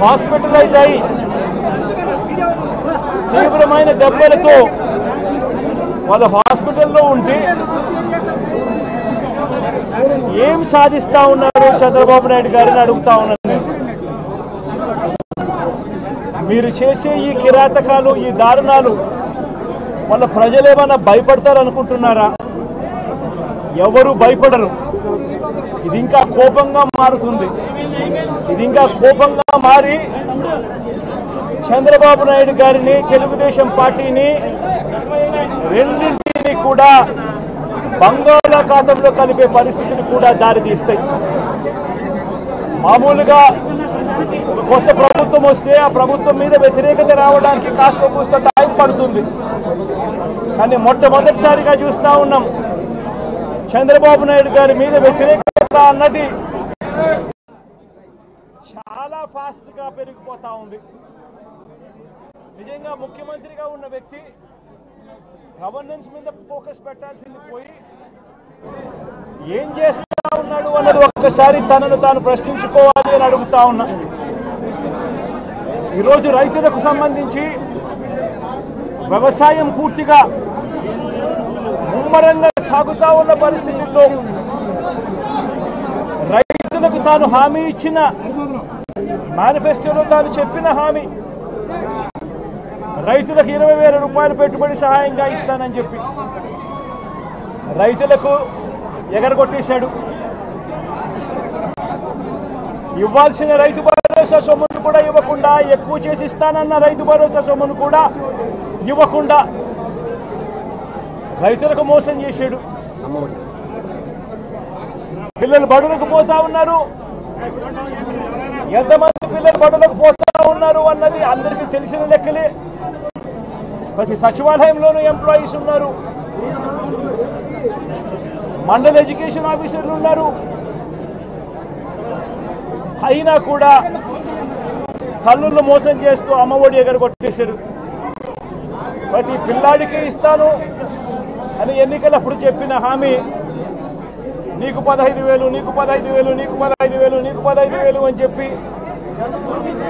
Hospitalise అయి తీవ్రమైన దెబ్బలతో వాళ్ళు హాస్పిటల్లో ఉంటే ఏం సాధిస్తా ఉన్నారు చంద్రబాబు నాయుడు గారిని అడుగుతా ఉన్నాను నేను. మీరు చేసే ఈ కిరాతకాలు, ఈ దారుణాలు వాళ్ళ ప్రజలేమన్నా భయపడతారనుకుంటున్నారా? ఎవరు భయపడరు. ఇది ఇంకా కోపంగా మారుతుంది. ఇది ఇంకా కోపంగా మారి చంద్రబాబు నాయుడు గారిని, తెలుగుదేశం పార్టీని రెండింటినీ కూడా బంగాళాఖాతంలో కలిపే పరిస్థితులు కూడా దారితీస్తాయి. మామూలుగా కొత్త ప్రభుత్వం వస్తే ఆ ప్రభుత్వం మీద వ్యతిరేకత రావడానికి కాస్త కూస్త టైం పడుతుంది. కానీ మొట్టమొదటిసారిగా చూస్తూ ఉన్నాం చంద్రబాబు నాయుడు గారి మీద వ్యతిరేకత అన్నది చాలా ఫాస్ట్గా పెరిగిపోతా ఉంది. నిజంగా ముఖ్యమంత్రిగా ఉన్న వ్యక్తి గవర్నెన్స్ మీద ఫోకస్ పెట్టాల్సింది పోయి ఏం చేస్తా ఉన్నాడు అన్నది ఒక్కసారి తనను తాను ప్రశ్నించుకోవాలి అని అడుగుతా ఉన్నా. ఈరోజు రైతులకు సంబంధించి వ్యవసాయం పూర్తిగా ముమ్మరంగా సాగుతా ఉన్న పరిస్థితుల్లో రైతులకు తాను హామీ ఇచ్చిన, మేనిఫెస్టోలో తాను చెప్పిన హామీ, రైతులకు 20,000 రూపాయలు పెట్టుబడి సహాయంగా ఇస్తానని చెప్పి రైతులకు ఎగరగొట్టేశాడు. ఇవ్వాల్సిన రైతు భరోసా సొమ్మును కూడా ఇవ్వకుండా, ఎక్కువ చేసి ఇస్తానన్న రైతు భరోసా సొమ్మును కూడా ఇవ్వకుండా రైతులకు మోసం చేశాడు. పిల్లలు బడులకు పోతా ఉన్నారు. ఎంతమంది పిల్లలు బడులకు పోతా ఉన్నారు అన్నది అందరికీ తెలిసిన లెక్కలే. ప్రతి సచివాలయంలోనూ ఎంప్లాయీస్ ఉన్నారు, మండల ఎడ్యుకేషన్ ఆఫీసర్లు ఉన్నారు. అయినా కూడా తల్లుళ్ళు మోసం చేస్తూ అమ్మఒడి ఎగరగొట్టేశారు. ప్రతి పిల్లాడికి ఇస్తాను అని ఎన్నికలప్పుడు చెప్పిన హామీ, నీకు 15,000, నీకు 15,000, నీకు 15,000, నీకు 15,000 అని చెప్పి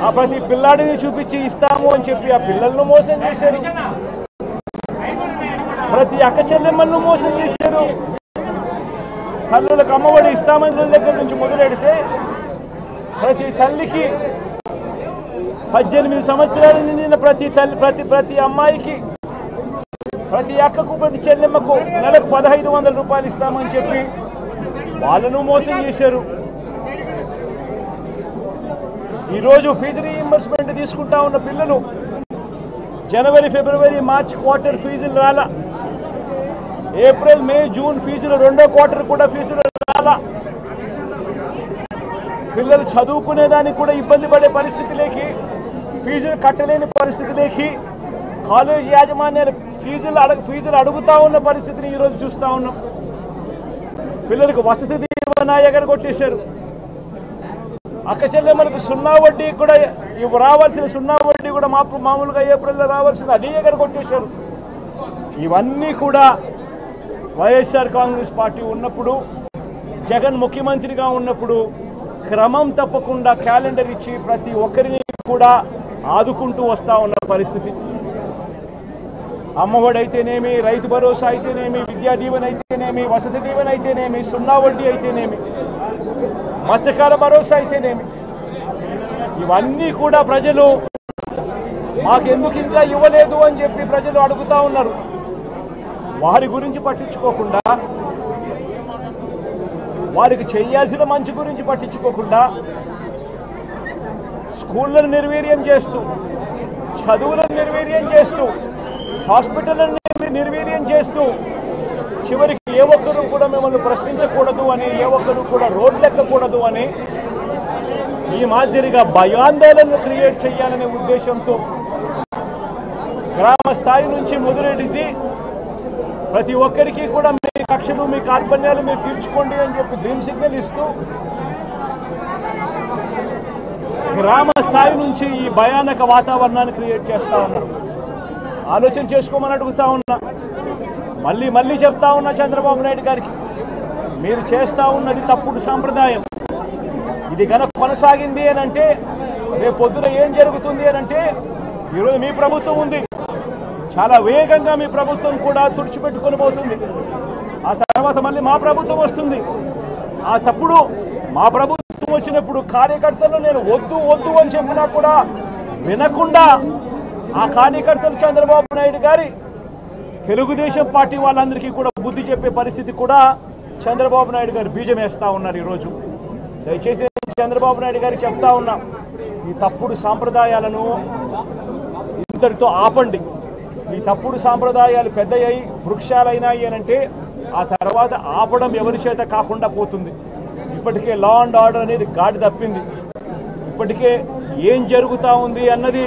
ఆ ప్రతి పిల్లాడిని చూపించి ఇస్తాము అని చెప్పి ఆ పిల్లలను మోసం చేశారు. ప్రతి అక్క చెల్లెమ్మలను మోసం చేశారు. తల్లులకు అమ్మఒడి ఇస్తామని దగ్గర నుంచి మొదలెడితే ప్రతి తల్లికి 18 సంవత్సరాలు నిండిన ప్రతి అమ్మాయికి, ప్రతి అక్కకు, ప్రతి చెల్లెమ్మకు నెలకు 1,500 రూపాయలు ఇస్తామని చెప్పి వాళ్ళను మోసం చేశారు. ఈరోజు ఫీజు రీయింబర్స్మెంట్ తీసుకుంటా ఉన్న పిల్లలు జనవరి, ఫిబ్రవరి, మార్చ్ క్వార్టర్ ఫీజులు రాలా. ఏప్రిల్, మే, జూన్ ఫీజులు, రెండో క్వార్టర్ కూడా ఫీజులు రాలా. పిల్లలు చదువుకునేదానికి కూడా ఇబ్బంది పడే పరిస్థితిలోకి, ఫీజులు కట్టలేని పరిస్థితిలోకి కాలేజీ యాజమాన్యాలు ఫీజులు అడుగుతా ఉన్న పరిస్థితిని ఈరోజు చూస్తూ ఉన్నాం. పిల్లలకు వసతి దీవెన ఎగరగొట్టేశారు. అక్క చెల్లెమ్మలకు 0 వడ్డీ కూడా రావాల్సిన 0 వడ్డీ కూడా మామూలుగా ఏప్రిల్లో రావాల్సింది, అది ఎగరగొట్టేశారు. ఇవన్నీ కూడా వైఎస్ఆర్ కాంగ్రెస్ పార్టీ ఉన్నప్పుడు, జగన్ ముఖ్యమంత్రిగా ఉన్నప్పుడు క్రమం తప్పకుండా క్యాలెండర్ ఇచ్చి ప్రతి ఒక్కరిని కూడా ఆదుకుంటూ వస్తూ ఉన్న పరిస్థితి. అమ్మఒడి అయితేనేమి, రైతు భరోసా అయితేనేమి, విద్యా దీవెన అయితేనేమి, వసతి దీవెన అయితేనేమి, 0 వడ్డీ అయితేనేమి, మత్స్యకార భరోసా అయితేనేమి, ఇవన్నీ కూడా ప్రజలు మాకెందుకు ఇంకా ఇవ్వలేదు అని చెప్పి ప్రజలు అడుగుతూ ఉన్నారు. వారి గురించి పట్టించుకోకుండా, వారికి చేయాల్సిన మంచి గురించి పట్టించుకోకుండా, స్కూళ్ళను నిర్వీర్యం చేస్తూ, చదువులను నిర్వీర్యం చేస్తూ, హాస్పిటల్లను నిర్వీర్యం చేస్తూ, చివరికి ఏ ఒక్కరూ కూడా మిమ్మల్ని ప్రశ్నించకూడదు అని, ఏ ఒక్కరూ కూడా రోడ్లు ఎక్కకూడదు అని ఈ మాదిరిగా భయాందోళనను క్రియేట్ చేయాలనే ఉద్దేశంతో గ్రామ స్థాయి నుంచి మొదలెడితే ప్రతి ఒక్కరికి కూడా మీ కక్షలు, మీ కార్పణ్యాలు మీరు తీర్చుకోండి అని చెప్పి గ్రీన్ సిగ్నల్ ఇస్తూ గ్రామ స్థాయి నుంచి ఈ భయానక వాతావరణాన్ని క్రియేట్ చేస్తూ ఉన్నారు. ఆలోచన చేసుకోమని అడుగుతా ఉన్నా. మళ్ళీ చెప్తా ఉన్నా చంద్రబాబు నాయుడు గారికి, మీరు చేస్తూ ఉన్నది తప్పుడు సాంప్రదాయం. ఇది కనుక కొనసాగింది అని అంటే రేపు పొద్దున ఏం జరుగుతుంది అని అంటే ఈరోజు మీ ప్రభుత్వం ఉంది, చాలా వేగంగా మీ ప్రభుత్వం కూడా తుడిచిపెట్టుకొని పోతుంది. ఆ తర్వాత మళ్ళీ మా ప్రభుత్వం వస్తుంది. ఆ తప్పుడు మా ప్రభుత్వం వచ్చినప్పుడు కార్యకర్తలు నేను వద్దు వద్దు అని చెప్పినా కూడా వినకుండా ఆ కార్యకర్తలు చంద్రబాబు నాయుడు గారి తెలుగుదేశం పార్టీ వాళ్ళందరికీ కూడా బుద్ధి చెప్పే పరిస్థితి కూడా చంద్రబాబు నాయుడు గారు బీజం వేస్తూ ఉన్నారు. ఈరోజు దయచేసి చంద్రబాబు నాయుడు గారికి చెప్తా ఉన్నా, ఈ తప్పుడు సాంప్రదాయాలను ఇంతటితో ఆపండి. ఈ తప్పుడు సాంప్రదాయాలు పెద్దయ్యాయి, వృక్షాలైనాయి అనంటే ఆ తర్వాత ఆపడం ఎవరి చేత కాకుండా పోతుంది. ఇప్పటికే లా అండ్ ఆర్డర్ అనేది గాడి తప్పింది. ఇప్పటికే ఏం జరుగుతూ ఉంది అన్నది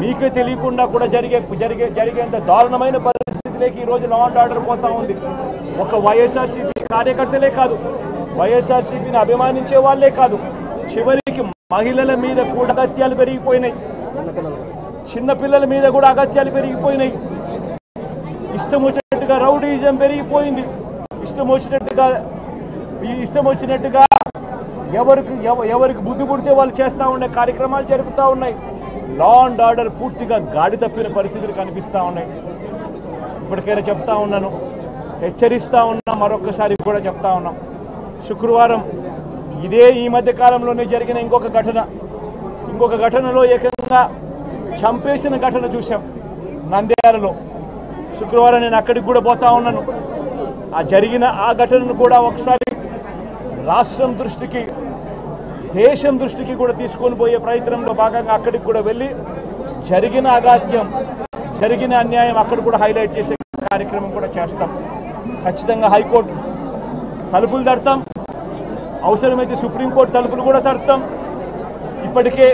మీకే తెలియకుండా కూడా జరిగేంత దారుణమైన పరిస్థితిలోకి ఈరోజు లా అండ్ ఆర్డర్ పోతా ఉంది. ఒక వైఎస్ఆర్సీపీ కార్యకర్తలే కాదు, వైఎస్ఆర్సీపీని అభిమానించే వాళ్ళే కాదు, చివరికి మహిళల మీద కూడా అగత్యాలు పెరిగిపోయినాయి, చిన్నపిల్లల మీద కూడా అగత్యాలు పెరిగిపోయినాయి. ఇష్టం వచ్చినట్టుగా రౌడీజం పెరిగిపోయింది. ఇష్టం వచ్చినట్టుగా ఎవరికి బుద్ధి పుడితే వాళ్ళు చేస్తూ ఉండే కార్యక్రమాలు జరుగుతూ ఉన్నాయి. లా అండ్ ఆర్డర్ పూర్తిగా గాడి తప్పిన పరిస్థితులు కనిపిస్తూ ఉన్నాయి. ఇప్పటికైనా చెప్తా ఉన్నాను, హెచ్చరిస్తూ ఉన్నాం, మరొకసారి కూడా చెప్తా ఉన్నాం. శుక్రవారం ఈ మధ్య కాలంలోనే జరిగిన ఇంకొక ఘటనలో ఏకంగా చంపేసిన ఘటన చూసాం నంద్యాలలో. శుక్రవారం నేను అక్కడికి కూడా పోతా ఉన్నాను. ఆ ఘటనను కూడా ఒకసారి రాష్ట్రం దృష్టికి, దేశం దృష్టికి కూడా తీసుకొని పోయే ప్రయత్నంలో భాగంగా అక్కడికి కూడా వెళ్ళి జరిగిన అగాత్యం, జరిగిన అన్యాయం అక్కడ కూడా హైలైట్ చేసే కార్యక్రమం కూడా చేస్తాం. ఖచ్చితంగా హైకోర్టు తలుపులు తడతాం, అవసరమైతే సుప్రీంకోర్టు తలుపులు కూడా తడతాం. ఇప్పటికే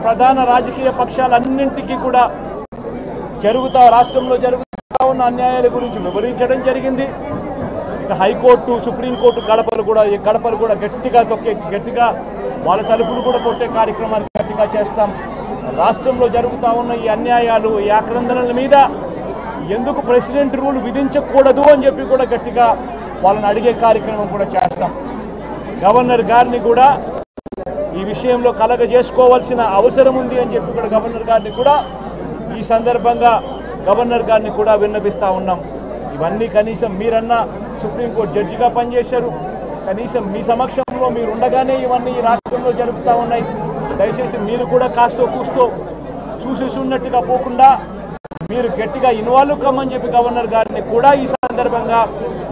ప్రధాన రాజకీయ పక్షాలన్నింటికీ కూడా రాష్ట్రంలో జరుగుతూ ఉన్న అన్యాయాల గురించి వివరించడం జరిగింది. ఇక హైకోర్టు, సుప్రీంకోర్టు గడపలు కూడా గట్టిగా వాళ్ళ తలుపులు కూడా కొట్టే కార్యక్రమాన్ని గట్టిగా చేస్తాం. రాష్ట్రంలో జరుగుతూ ఉన్న ఈ అన్యాయాలు, ఈ ఆక్రందనల మీద ఎందుకు ప్రెసిడెంట్ రూల్ విధించకూడదు అని చెప్పి కూడా గట్టిగా వాళ్ళని అడిగే కార్యక్రమం కూడా చేస్తాం. గవర్నర్ గారిని కూడా ఈ విషయంలో కలగజేసుకోవాల్సిన అవసరం ఉంది అని చెప్పి కూడా గవర్నర్ గారిని కూడా ఈ సందర్భంగా విన్నపిస్తూ ఉన్నాం. ఇవన్నీ కనీసం మీరన్నా సుప్రీంకోర్టు జడ్జిగా పనిచేశారు, కనీసం మీ సమక్షంలో మీరు ఉండగానే ఇవన్నీ ఈ రాష్ట్రంలో జరుగుతూ ఉన్నాయి. దయచేసి మీరు కూడా కాస్తో కూస్తో చూసేసి ఉన్నట్టుగా పోకుండా మీరు గట్టిగా ఇన్వాల్వ్ కమ్మని చెప్పి గవర్నర్ గారిని కూడా ఈ సందర్భంగా